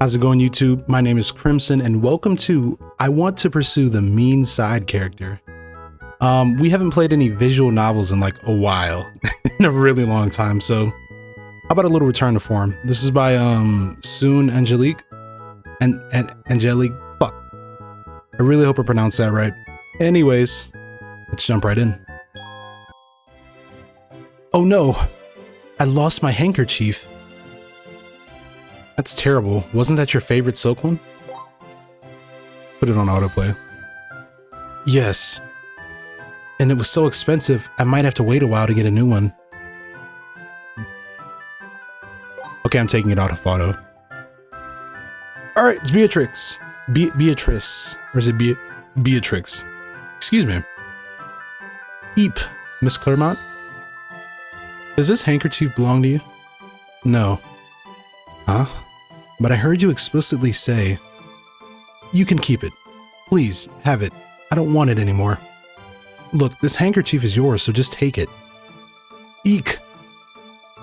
How's it going, YouTube? My name is Crimson, and welcome to I Want to Pursue the Mean Side Character. We haven't played any visual novels in like a while, in a really long time, so how about a little return to form? This is by Soon Angelique, and Angelique. Fuck. I really hope I pronounced that right. Anyways, let's jump right in. Oh no, I lost my handkerchief. That's terrible. Wasn't that your favorite silk one? Put it on autoplay. Yes. And it was so expensive, I might have to wait a while to get a new one. Okay, I'm taking it out of auto. Alright, it's Beatrix. Beatrice. Or is it Beatrix? Excuse me. Eep, Miss Claremont? Does this handkerchief belong to you? No. Huh? But I heard you explicitly say, you can keep it. Please, have it. I don't want it anymore. Look, this handkerchief is yours, so just take it. Eek.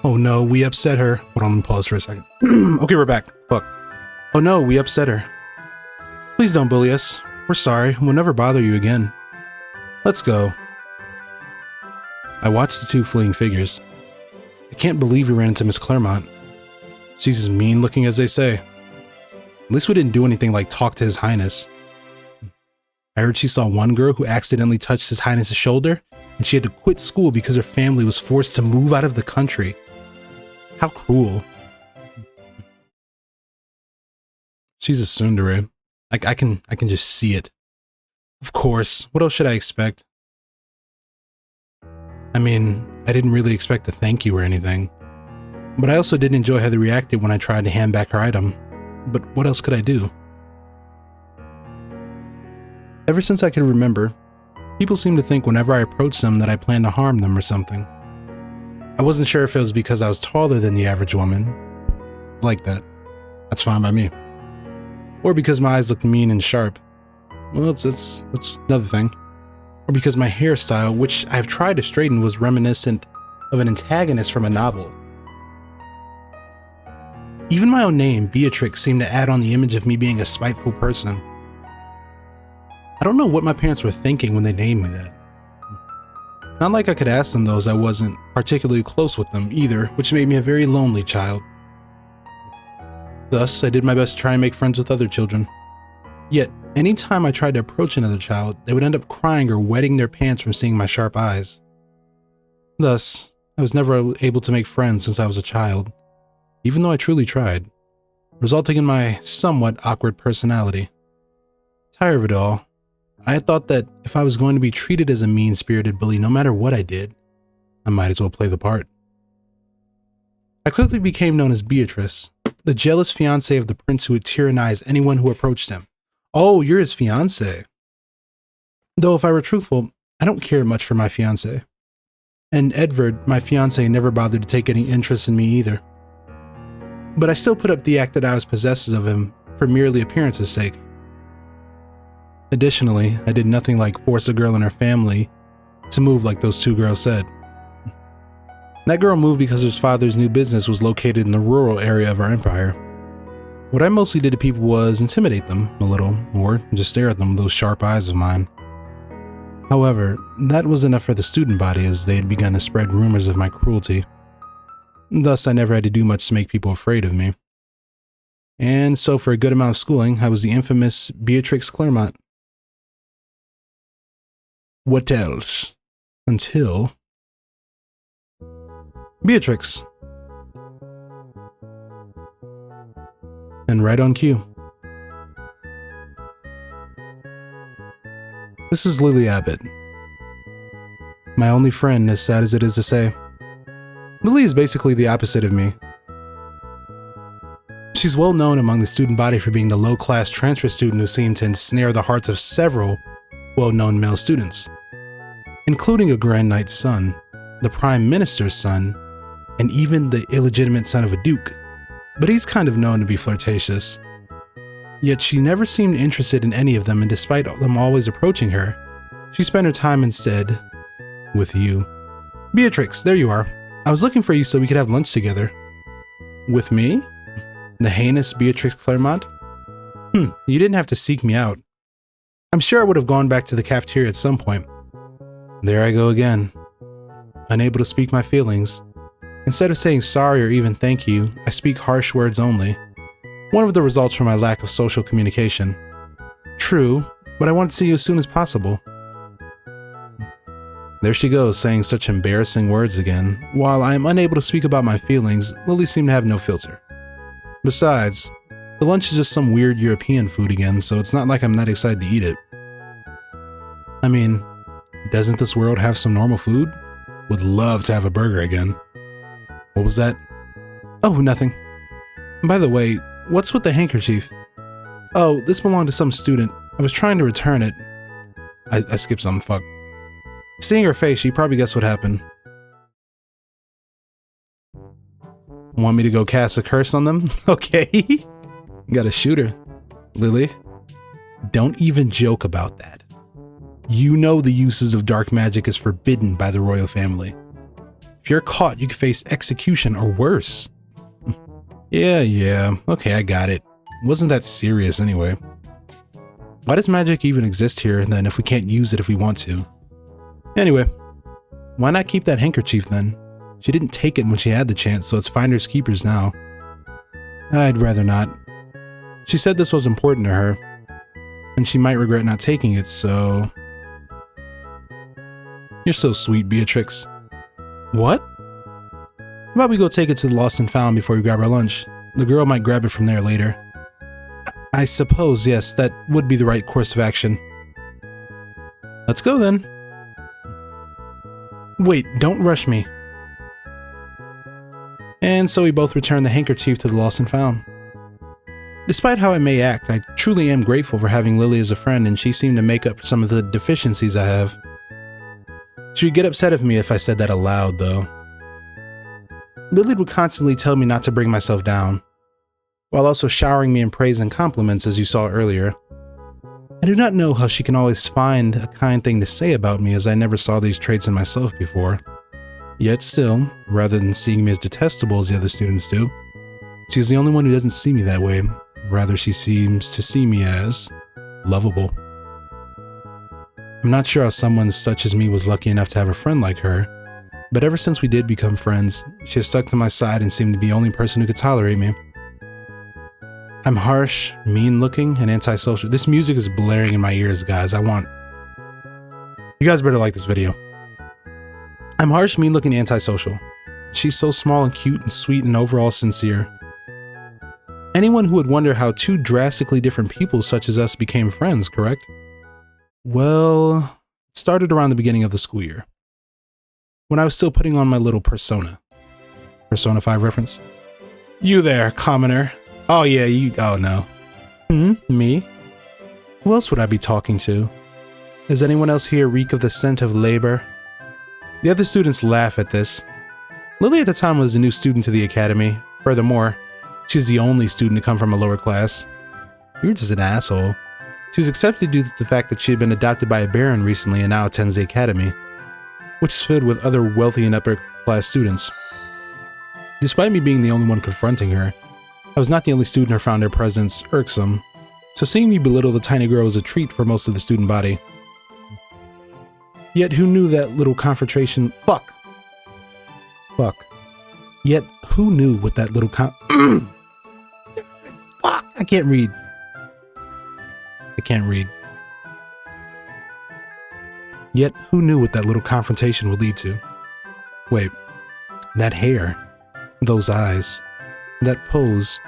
Oh no, we upset her. Hold on, let me pause for a second. Okay, we're back. Fuck. Oh no, we upset her. Please don't bully us. We're sorry. We'll never bother you again. Let's go. I watched the two fleeing figures. I can't believe we ran into Miss Claremont. She's as mean looking as they say. At least we didn't do anything like talk to His Highness. I heard she saw one girl who accidentally touched His Highness's shoulder, and she had to quit school because her family was forced to move out of the country. How cruel. She's a tsundere. I can just see it. Of course, what else should I expect? I mean, I didn't really expect a thank you or anything. But I also didn't enjoy how they reacted when I tried to hand back her item. But what else could I do? Ever since I could remember, people seemed to think whenever I approached them that I planned to harm them or something. I wasn't sure if it was because I was taller than the average woman. Like that. That's fine by me. Or because my eyes looked mean and sharp. Well, that's another thing. Or because my hairstyle, which I've tried to straighten, was reminiscent of an antagonist from a novel. Even my own name, Beatrix, seemed to add on the image of me being a spiteful person. I don't know what my parents were thinking when they named me that. Not like I could ask them though, as I wasn't particularly close with them either, which made me a very lonely child. Thus, I did my best to try and make friends with other children. Yet, anytime I tried to approach another child, they would end up crying or wetting their pants from seeing my sharp eyes. Thus, I was never able to make friends since I was a child, even though I truly tried, resulting in my somewhat awkward personality. Tired of it all, I had thought that if I was going to be treated as a mean-spirited bully no matter what I did, I might as well play the part. I quickly became known as Beatrice, the jealous fiancé of the prince who would tyrannize anyone who approached him. Oh, you're his fiancé. Though if I were truthful, I don't care much for my fiancé. And Edvard, my fiancé, never bothered to take any interest in me either. But I still put up the act that I was possessive of him for merely appearance's sake. Additionally, I did nothing like force a girl in her family to move like those two girls said. That girl moved because her father's new business was located in the rural area of our empire. What I mostly did to people was intimidate them a little, or just stare at them with those sharp eyes of mine. However, that was enough for the student body as they had begun to spread rumors of my cruelty. Thus, I never had to do much to make people afraid of me. And so for a good amount of schooling, I was the infamous Beatrix Claremont. What else? Until... Beatrix. And right on cue. This is Lily Abbot. My only friend, as sad as it is to say. Lily is basically the opposite of me. She's well known among the student body for being the low-class transfer student who seemed to ensnare the hearts of several well-known male students, including a Grand Knight's son, the Prime Minister's son, and even the illegitimate son of a duke. But he's kind of known to be flirtatious. Yet she never seemed interested in any of them, and despite them always approaching her, she spent her time instead with you. Beatrix, there you are. I was looking for you so we could have lunch together. With me? The heinous Beatrix Claremont? You didn't have to seek me out. I'm sure I would have gone back to the cafeteria at some point. There I go again. Unable to speak my feelings. Instead of saying sorry or even thank you, I speak harsh words only. One of the results from my lack of social communication. True, but I want to see you as soon as possible. There she goes, saying such embarrassing words again. While I am unable to speak about my feelings, Lily seemed to have no filter. Besides, the lunch is just some weird European food again, so it's not like I'm that excited to eat it. I mean, doesn't this world have some normal food? Would love to have a burger again. What was that? Oh, nothing. By the way, what's with the handkerchief? Oh, this belonged to some student. I was trying to return it. I skipped something, fuck. Seeing her face, she probably guessed what happened. Want me to go cast a curse on them? Okay. Gotta shoot her. Lily, don't even joke about that. You know the uses of dark magic is forbidden by the royal family. If you're caught, you could face execution or worse. Yeah, okay, I got it. Wasn't that serious anyway. Why does magic even exist here then if we can't use it if we want to? Anyway, why not keep that handkerchief then? She didn't take it when she had the chance, so it's finders keepers now. I'd rather not. She said this was important to her, and she might regret not taking it, so... You're so sweet, Beatrix. What? How about we go take it to the Lost and Found before we grab our lunch? The girl might grab it from there later. I suppose, yes, that would be the right course of action. Let's go then. Wait, don't rush me. And so we both return the handkerchief to the Lost and Found. Despite how I may act, I truly am grateful for having Lily as a friend, and she seemed to make up for some of the deficiencies I have. She would get upset with me if I said that aloud, though. Lily would constantly tell me not to bring myself down, while also showering me in praise and compliments, as you saw earlier. I do not know how she can always find a kind thing to say about me, as I never saw these traits in myself before. Yet still, rather than seeing me as detestable as the other students do, she's the only one who doesn't see me that way. Rather, she seems to see me as lovable. I'm not sure how someone such as me was lucky enough to have a friend like her, but ever since we did become friends, she has stuck to my side and seemed to be the only person who could tolerate me. I'm harsh, mean-looking, and antisocial. This music is blaring in my ears, guys. You guys better like this video. I'm harsh, mean-looking, antisocial. She's so small and cute and sweet and overall sincere. Anyone who would wonder how two drastically different people such as us became friends, correct? Well, it started around the beginning of the school year, when I was still putting on my little persona. Persona 5 reference? You there, commoner. Oh yeah, oh no. Me? Who else would I be talking to? Does anyone else here reek of the scent of labor? The other students laugh at this. Lily at the time was a new student to the academy. Furthermore, she's the only student to come from a lower class. You're just an asshole. She was accepted due to the fact that she had been adopted by a baron recently and now attends the academy, which is filled with other wealthy and upper class students. Despite me being the only one confronting her, I was not the only student who found her presence irksome, so seeing me belittle the tiny girl was a treat for most of the student body. Yet who knew that little confrontation— Fuck. Yet who knew what that little Fuck, I can't read. Yet who knew what that little confrontation would lead to? Wait, that hair, those eyes, that pose.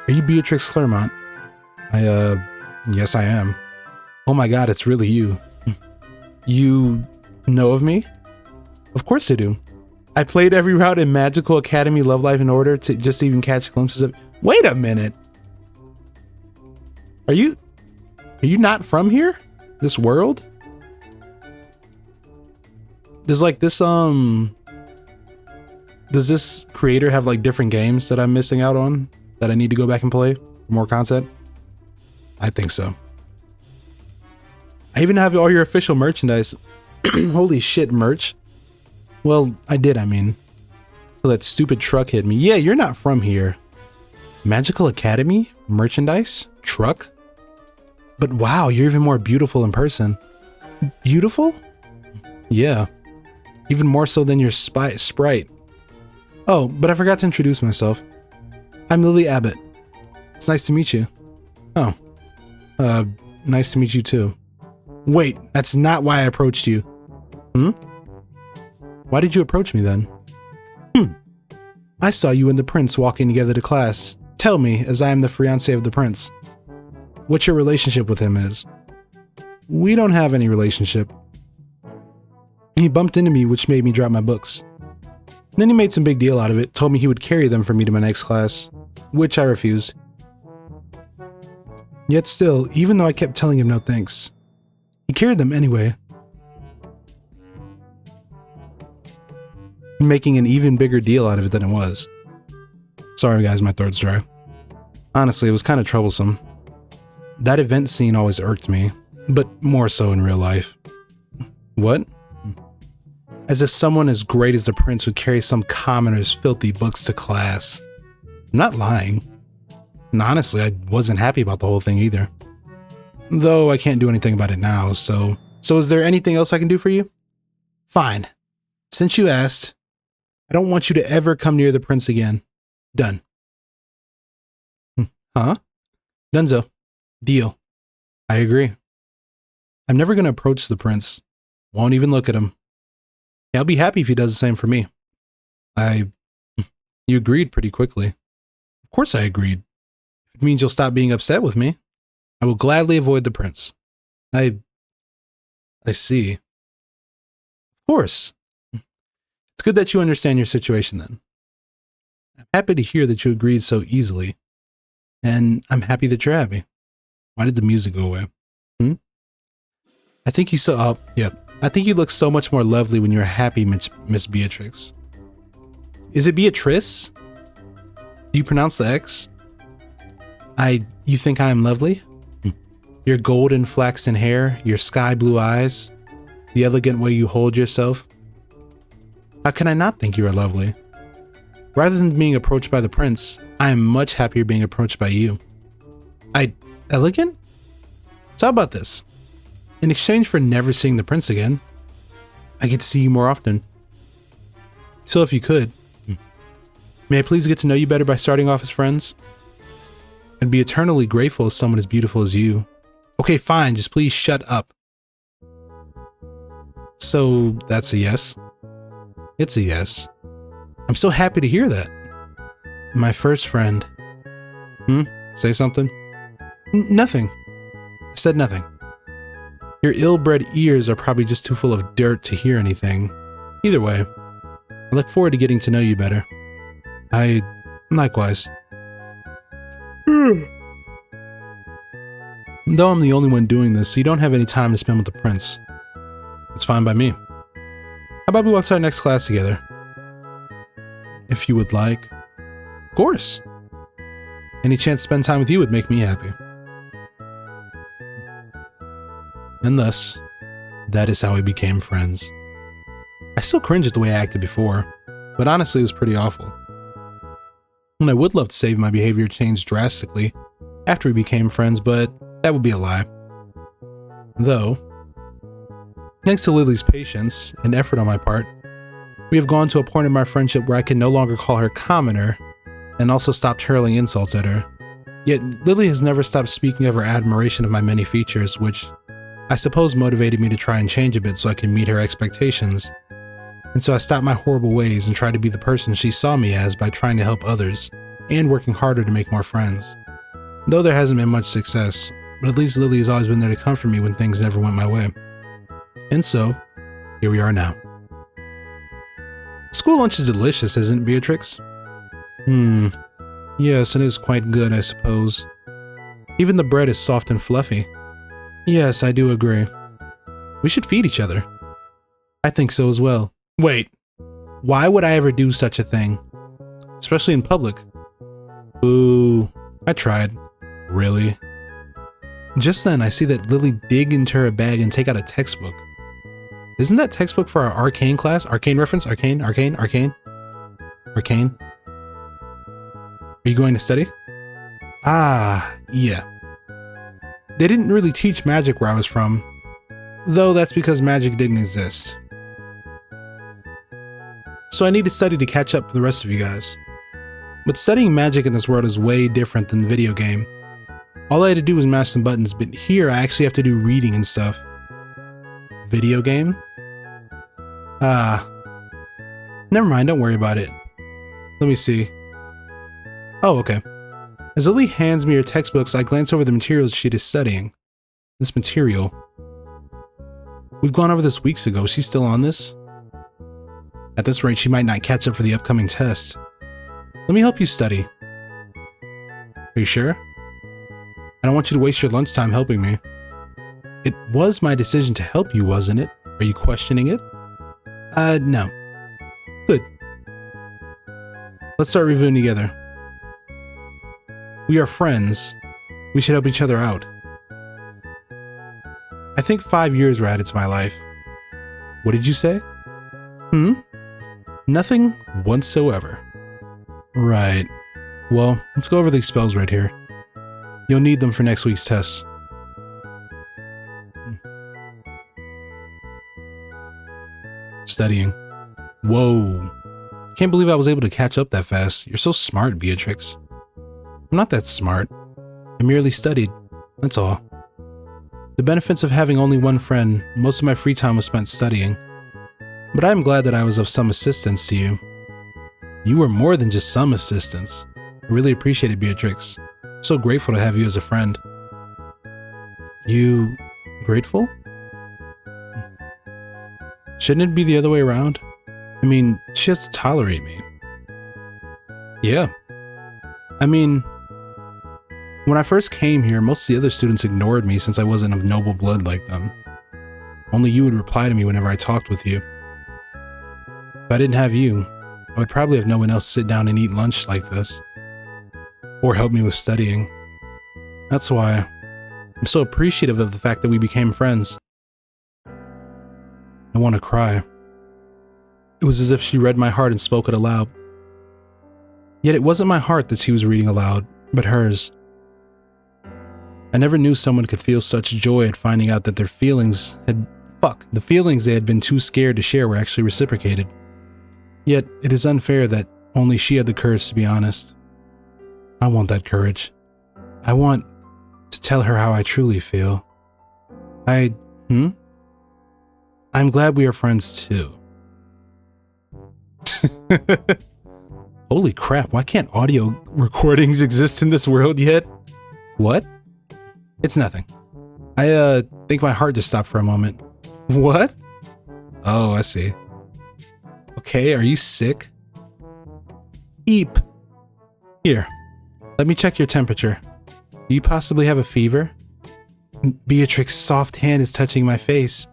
Are you Beatrix Claremont? Yes I am. Oh my god, it's really you. You know of me? Of course I do. I played every route in Magical Academy Love Life in order to just even catch glimpses of— Wait a minute! Are you not from here? This world? Does like this, does this creator have like different games that I'm missing out on that I need to go back and play for more content? I think so. I even have all your official merchandise. Holy shit, merch. Well, I did, I mean. Till that stupid truck hit me. Yeah, you're not from here. Magical Academy? Merchandise? Truck? But wow, you're even more beautiful in person. Beautiful? Yeah. Even more so than your sprite. Oh, but I forgot to introduce myself. I'm Lily Abbot. It's nice to meet you. Oh. Nice to meet you too. Wait, that's not why I approached you. Why did you approach me then? I saw you and the prince walking together to class. Tell me, as I am the fiancé of the prince, what your relationship with him is. We don't have any relationship. He bumped into me, which made me drop my books. Then he made some big deal out of it, told me he would carry them for me to my next class, which I refused. Yet still, even though I kept telling him no thanks, he carried them anyway, making an even bigger deal out of it than it was. Sorry guys, my throat's dry. Honestly, it was kind of troublesome. That event scene always irked me, but more so in real life. What? As if someone as great as the prince would carry some commoner's filthy books to class. I'm not lying. And honestly, I wasn't happy about the whole thing either. Though I can't do anything about it now, so is there anything else I can do for you? Fine. Since you asked, I don't want you to ever come near the prince again. Done. Huh? Dunzo. Deal. I agree. I'm never going to approach the prince. Won't even look at him. Yeah, I'll be happy if he does the same for me. You agreed pretty quickly. Of course I agreed. If it means you'll stop being upset with me, I will gladly avoid the prince. I see. Of course. It's good that you understand your situation then. I'm happy to hear that you agreed so easily. And I'm happy that you're happy. Why did the music go away? I think you saw, I think you look so much more lovely when you're happy, Miss Beatrix. Is it Beatrice? Do you pronounce the X? You think I am lovely? Your golden flaxen hair, your sky blue eyes, the elegant way you hold yourself. How can I not think you are lovely? Rather than being approached by the prince, I am much happier being approached by you. Elegant? So how about this? In exchange for never seeing the prince again, I get to see you more often. So if you could, may I please get to know you better by starting off as friends? I'd be eternally grateful as someone as beautiful as you. Okay, fine, just please shut up. So that's a yes? It's a yes. I'm so happy to hear that. My first friend. Say something? Nothing. I said nothing. Your ill-bred ears are probably just too full of dirt to hear anything. Either way, I look forward to getting to know you better. Likewise. Though I'm the only one doing this, so you don't have any time to spend with the prince. It's fine by me. How about we walk to our next class together? If you would like. Of course. Any chance to spend time with you would make me happy. And thus, that is how we became friends. I still cringe at the way I acted before, but honestly it was pretty awful. And I would love to say my behavior changed drastically after we became friends, but that would be a lie. Though, thanks to Lily's patience and effort on my part, we have gone to a point in my friendship where I can no longer call her commoner, and also stopped hurling insults at her. Yet Lily has never stopped speaking of her admiration of my many features, which I suppose motivated me to try and change a bit so I can meet her expectations. And so I stopped my horrible ways and tried to be the person she saw me as by trying to help others, and working harder to make more friends. Though there hasn't been much success, but at least Lily has always been there to comfort me when things never went my way. And so, here we are now. School lunch is delicious, isn't it, Beatrix? Yes, it is quite good, I suppose. Even the bread is soft and fluffy. Yes, I do agree. We should feed each other. I think so as well. Wait, why would I ever do such a thing? Especially in public. Ooh, I tried. Really? Just then, I see that Lily dig into her bag and take out a textbook. Isn't that textbook for our arcane class? Arcane reference? Arcane? Are you going to study? Ah, yeah. They didn't really teach magic where I was from, though that's because magic didn't exist. So I need to study to catch up with the rest of you guys. But studying magic in this world is way different than the video game. All I had to do was mash some buttons, but here I actually have to do reading and stuff. Video game? Never mind, don't worry about it. Let me see. Oh, okay. As Lily hands me her textbooks, I glance over the materials she is studying. This material. We've gone over this weeks ago. She's still on this? At this rate, she might not catch up for the upcoming test. Let me help you study. Are you sure? I don't want you to waste your lunchtime helping me. It was my decision to help you, wasn't it? Are you questioning it? No. Good. Let's start reviewing together. We are friends. We should help each other out. I think 5 years were added to my life. What did you say? Nothing whatsoever. Right. Well, let's go over these spells right here. You'll need them for next week's tests. Studying. Whoa. Can't believe I was able to catch up that fast. You're so smart, Beatrix. I'm not that smart. I merely studied. That's all. The benefits of having only one friend, most of my free time was spent studying. But I am glad that I was of some assistance to you. You were more than just some assistance. I really appreciate it, Beatrix. I'm so grateful to have you as a friend. You grateful? Shouldn't it be the other way around? I mean, she has to tolerate me. Yeah. I mean, when I first came here, most of the other students ignored me since I wasn't of noble blood like them. Only you would reply to me whenever I talked with you. If I didn't have you, I would probably have no one else to sit down and eat lunch like this. Or help me with studying. That's why I'm so appreciative of the fact that we became friends. I want to cry. It was as if she read my heart and spoke it aloud. Yet it wasn't my heart that she was reading aloud, but hers. I never knew someone could feel such joy at finding out that the feelings they had been too scared to share were actually reciprocated. Yet it is unfair that only she had the courage to be honest. I want that courage. I want to tell her how I truly feel. I'm glad we are friends too. Holy crap, why can't audio recordings exist in this world yet? What? It's nothing. I think my heart just stopped for a moment. What? Oh, I see. Okay, are you sick? Eep. Here, let me check your temperature. Do you possibly have a fever? Beatrix's soft hand is touching my face.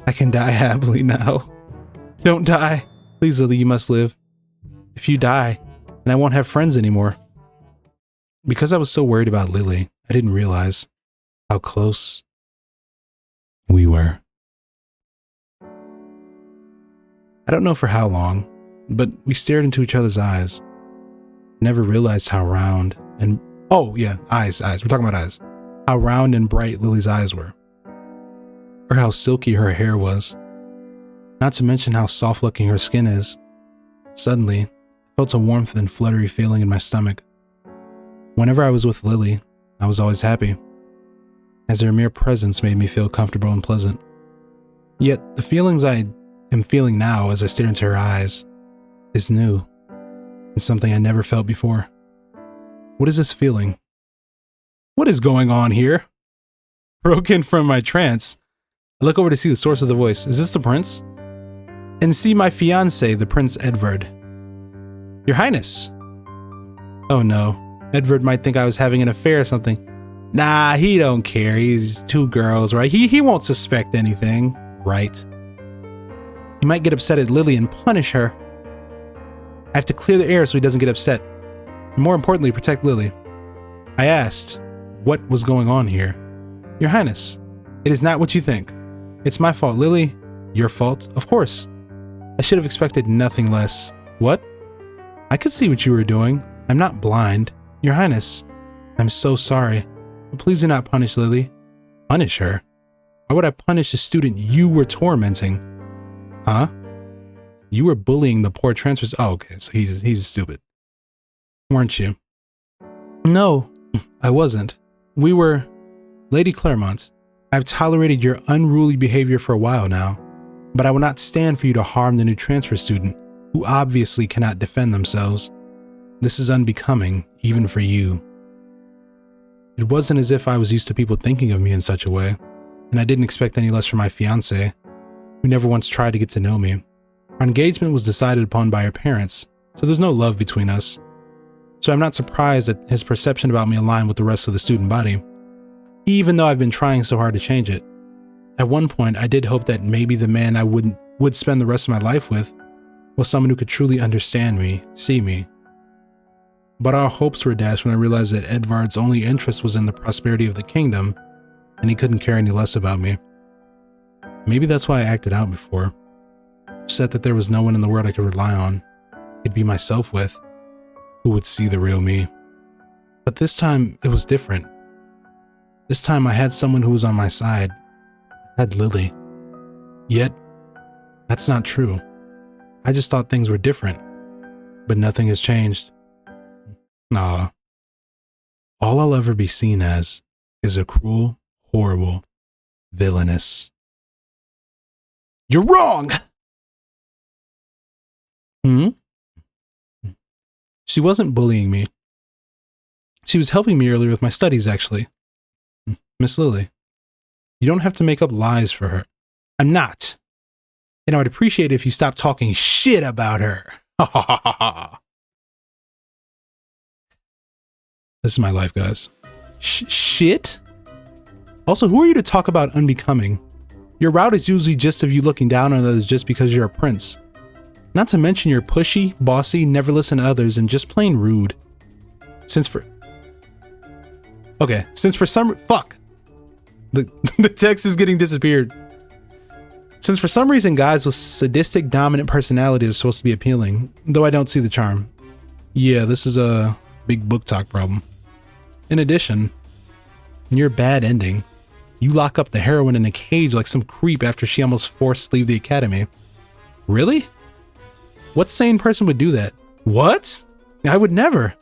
I can die happily now. Don't die. Please, Lily, you must live. If you die, then I won't have friends anymore. Because I was so worried about Lily, I didn't realize how close we were. I don't know for how long, but we stared into each other's eyes. I never realized how round and... Oh, yeah, eyes. We're talking about eyes. How round and bright Lily's eyes were. Or how silky her hair was. Not to mention how soft-looking her skin is. Suddenly, I felt a warmth and fluttery feeling in my stomach. Whenever I was with Lily, I was always happy, as her mere presence made me feel comfortable and pleasant. Yet, the feelings I am feeling now as I stare into her eyes is new, and something I never felt before. What is this feeling? What is going on here? Broken from my trance, I look over to see the source of the voice. Is this the prince? And see my fiancé, the Prince Edward. Your Highness. Oh no, Edward might think I was having an affair or something. Nah, he don't care. He's two girls, right? He won't suspect anything, right? He might get upset at Lily and punish her. I have to clear the air so he doesn't get upset. And more importantly, protect Lily. I asked what was going on here. Your Highness, it is not what you think. It's my fault, Lily. Your fault, of course. I should have expected nothing less. What? I could see what you were doing. I'm not blind. Your Highness, I'm so sorry. Please do not punish Lily. Punish her? Why would I punish a student you were tormenting? Huh? You were bullying the poor transfers. Oh, okay, so he's stupid. Weren't you? No, I wasn't. We were... Lady Claremont, I've tolerated your unruly behavior for a while now, but I will not stand for you to harm the new transfer student, who obviously cannot defend themselves. This is unbecoming, even for you. It wasn't as if I was used to people thinking of me in such a way, and I didn't expect any less from my fiancé, who never once tried to get to know me. Our engagement was decided upon by her parents, so there's no love between us. So I'm not surprised that his perception about me aligned with the rest of the student body, even though I've been trying so hard to change it. At one point, I did hope that maybe the man I would spend the rest of my life with was someone who could truly understand me, see me. But our hopes were dashed when I realized that Edvard's only interest was in the prosperity of the kingdom, and he couldn't care any less about me. Maybe that's why I acted out before, upset that there was no one in the world I could rely on, could be myself with, who would see the real me. But this time, it was different. This time I had someone who was on my side. I had Lily. Yet, that's not true. I just thought things were different, but nothing has changed. Nah. All I'll ever be seen as is a cruel, horrible villainess. You're wrong! She wasn't bullying me. She was helping me earlier with my studies, actually. Miss Lily, you don't have to make up lies for her. I'm not. And I would appreciate it if you stopped talking shit about her. This is my life, guys. Shit? Also, who are you to talk about unbecoming? Your route is usually just of you looking down on others just because you're a prince. Not to mention you're pushy, bossy, never listen to others, and just plain rude. Since for some... Fuck! The text is getting disappeared. Since for some reason guys with sadistic, dominant personalities are supposed to be appealing, though I don't see the charm. Yeah, this is a big book talk problem. In addition, in your bad ending, you lock up the heroine in a cage like some creep after she almost forced to leave the academy. Really? What sane person would do that? What? I would never.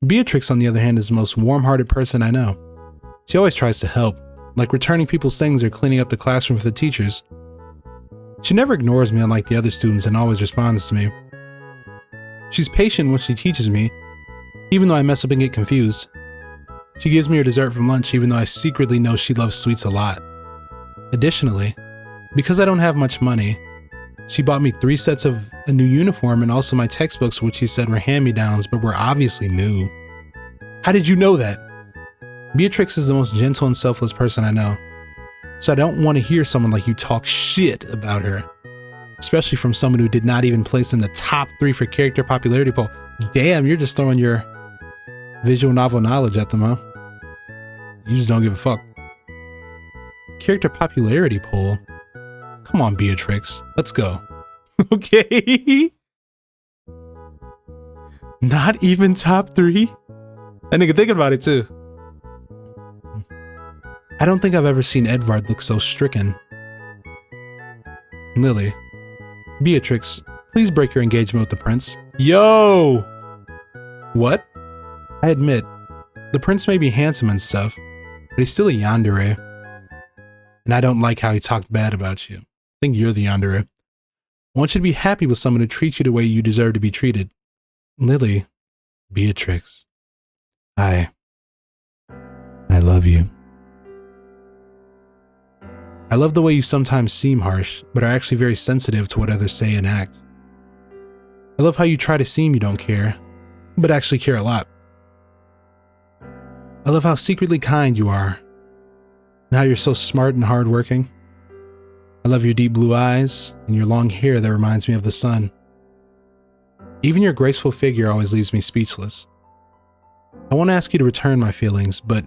Beatrix, on the other hand, is the most warm-hearted person I know. She always tries to help, like returning people's things or cleaning up the classroom for the teachers. She never ignores me unlike the other students and always responds to me. She's patient when she teaches me, even though I mess up and get confused. She gives me her dessert from lunch even though I secretly know she loves sweets a lot. Additionally, because I don't have much money, she bought me 3 sets of a new uniform and also my textbooks, which she said were hand-me-downs but were obviously new. How did you know that? Beatrix is the most gentle and selfless person I know, so I don't want to hear someone like you talk shit about her, especially from someone who did not even place in the top 3 for character popularity poll. Damn, you're just throwing your visual novel knowledge at them, huh? You just don't give a fuck. Character popularity poll? Come on, Beatrix, let's go. Okay. Not even top 3? That nigga thinking about it too. I don't think I've ever seen Edvard look so stricken. Lily. Beatrix, please break your engagement with the prince. Yo! What? I admit, the prince may be handsome and stuff, but he's still a yandere. And I don't like how he talked bad about you. I think you're the yandere. I want you to be happy with someone who treats you the way you deserve to be treated. Lily. Beatrix. I love you. I love the way you sometimes seem harsh, but are actually very sensitive to what others say and act. I love how you try to seem you don't care, but actually care a lot. I love how secretly kind you are, and how you're so smart and hardworking. I love your deep blue eyes and your long hair that reminds me of the sun. Even your graceful figure always leaves me speechless. I won't ask you to return my feelings, but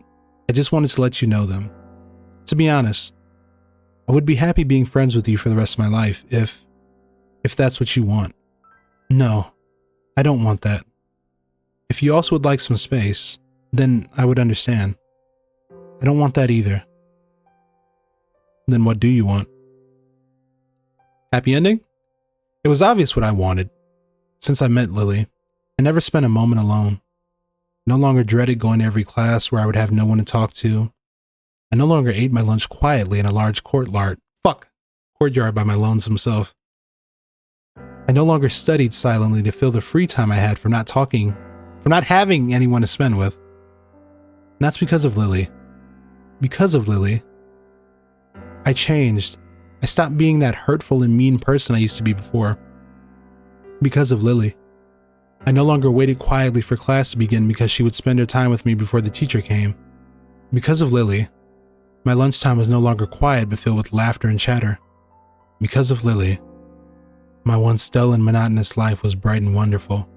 I just wanted to let you know them. To be honest, I would be happy being friends with you for the rest of my life if that's what you want. No, I don't want that. If you also would like some space, then I would understand. I don't want that either. Then what do you want? Happy ending? It was obvious what I wanted. Since I met Lily, I never spent a moment alone. No longer dreaded going to every class where I would have no one to talk to. I no longer ate my lunch quietly in a large courtyard by my lonesome self. I no longer studied silently to fill the free time I had from not having anyone to spend with. And that's because of Lily. Because of Lily, I changed. I stopped being that hurtful and mean person I used to be before. Because of Lily, I no longer waited quietly for class to begin because she would spend her time with me before the teacher came. Because of Lily, my lunchtime was no longer quiet but filled with laughter and chatter. Because of Lily, my once dull and monotonous life was bright and wonderful.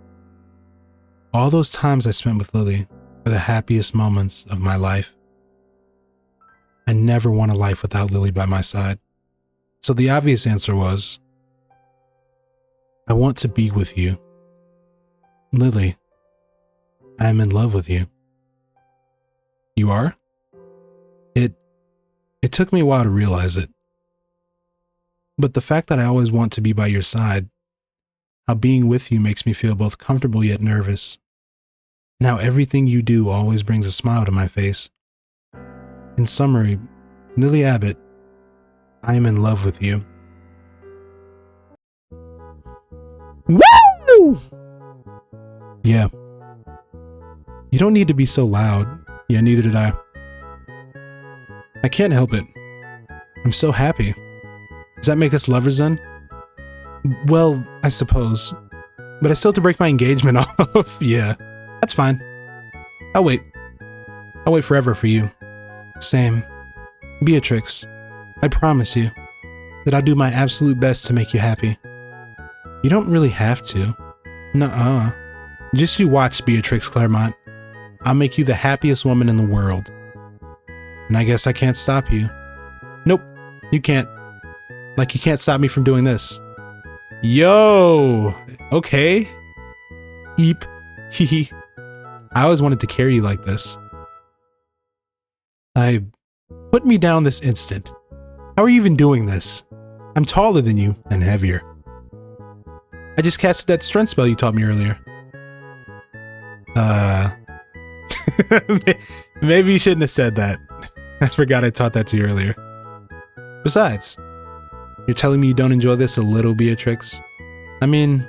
All those times I spent with Lily were the happiest moments of my life. I never want a life without Lily by my side. So the obvious answer was, I want to be with you. Lily, I am in love with you. You are? It took me a while to realize it. But the fact that I always want to be by your side, how being with you makes me feel both comfortable yet nervous, and how everything you do always brings a smile to my face. In summary, Lily Abbot, I am in love with you. Woo! Yeah. You don't need to be so loud. Yeah, neither did I. I can't help it. I'm so happy. Does that make us lovers then? Well, I suppose. But I still have to break my engagement off. Yeah, that's fine. I'll wait. I'll wait forever for you. Same. Beatrix, I promise you that I'll do my absolute best to make you happy. You don't really have to. Nuh-uh. Just you watch, Beatrix Claremont. I'll make you the happiest woman in the world. And I guess I can't stop you. Nope, you can't. Like you can't stop me from doing this. Yo! Okay. Eep. Hee. I always wanted to carry you like this. Put me down this instant. How are you even doing this? I'm taller than you and heavier. I just casted that strength spell you taught me earlier. Maybe you shouldn't have said that. I forgot I taught that to you earlier. Besides, you're telling me you don't enjoy this a little, Beatrix? I mean,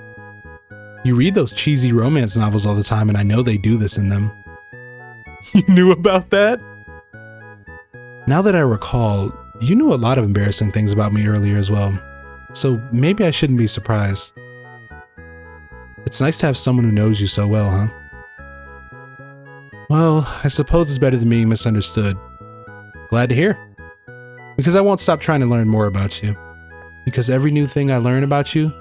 you read those cheesy romance novels all the time and I know they do this in them. You knew about that? Now that I recall, you knew a lot of embarrassing things about me earlier as well, so maybe I shouldn't be surprised. It's nice to have someone who knows you so well, huh? Well, I suppose it's better than being misunderstood. Glad to hear. Because I won't stop trying to learn more about you. Because every new thing I learn about you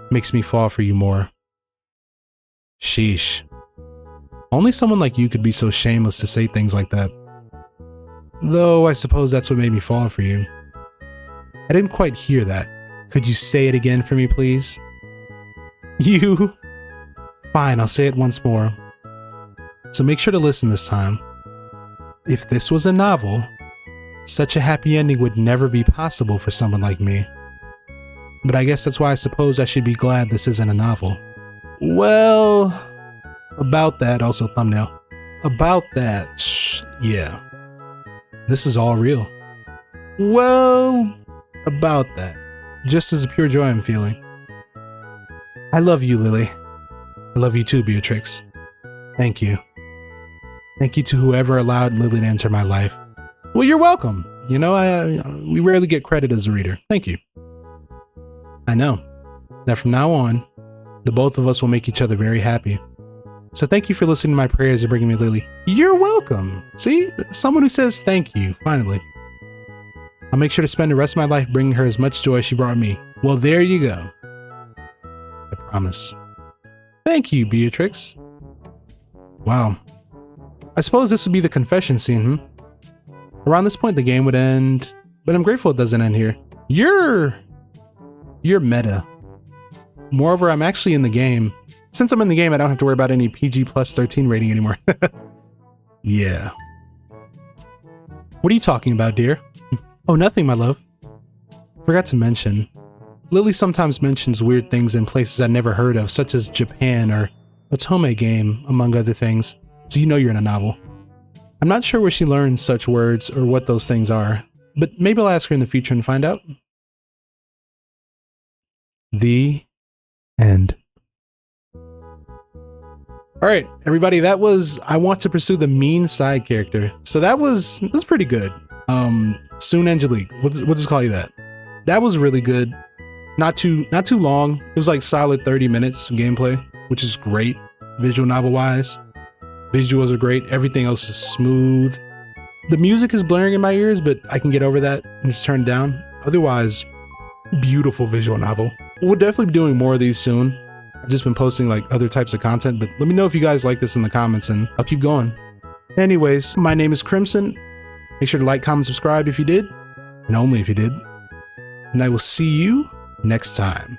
makes me fall for you more. Sheesh. Only someone like you could be so shameless to say things like that. Though I suppose that's what made me fall for you. I didn't quite hear that. Could you say it again for me, please? You? Fine, I'll say it once more. So make sure to listen this time. If this was a novel, such a happy ending would never be possible for someone like me. But I guess that's why I suppose I should be glad this isn't a novel. Well, about that, also thumbnail. About that, yeah. This is all real. Well, about that. Just as a pure joy I'm feeling. I love you, Lily. I love you too, Beatrix. Thank you. Thank you to whoever allowed Lily to enter my life. Well, you're welcome. You know, we rarely get credit as a reader. Thank you. I know that from now on, the both of us will make each other very happy. So thank you for listening to my prayers and bringing me Lily. You're welcome. See, someone who says thank you, finally. I'll make sure to spend the rest of my life bringing her as much joy as she brought me. Well, there you go. I promise. Thank you, Beatrix. Wow. I suppose this would be the confession scene, Around this point, the game would end, but I'm grateful it doesn't end here. You're meta. Moreover, I'm actually in the game, Since I'm in the game, I don't have to worry about any PG plus 13 rating anymore. Yeah. What are you talking about, dear? Oh, nothing, my love. Forgot to mention, Lily sometimes mentions weird things in places I never heard of, such as Japan or a Tome game, among other things, so you know you're in a novel. I'm not sure where she learns such words or what those things are, but maybe I'll ask her in the future and find out. The end. Alright, everybody, that was I Want to Pursue the Mean Side Character. So that was pretty good. Soon Angelique, we'll just call you that. That was really good. Not too long. It was like solid 30 minutes of gameplay, which is great. Visual novel wise. Visuals are great. Everything else is smooth. The music is blaring in my ears, but I can get over that and just turn it down. Otherwise, beautiful visual novel. We'll definitely be doing more of these soon. I've just been posting like other types of content, but let me know if you guys like this in the comments and I'll keep going. Anyways, my name is Crimson. Make sure to like, comment, subscribe if you did, and only if you did. And I will see you next time.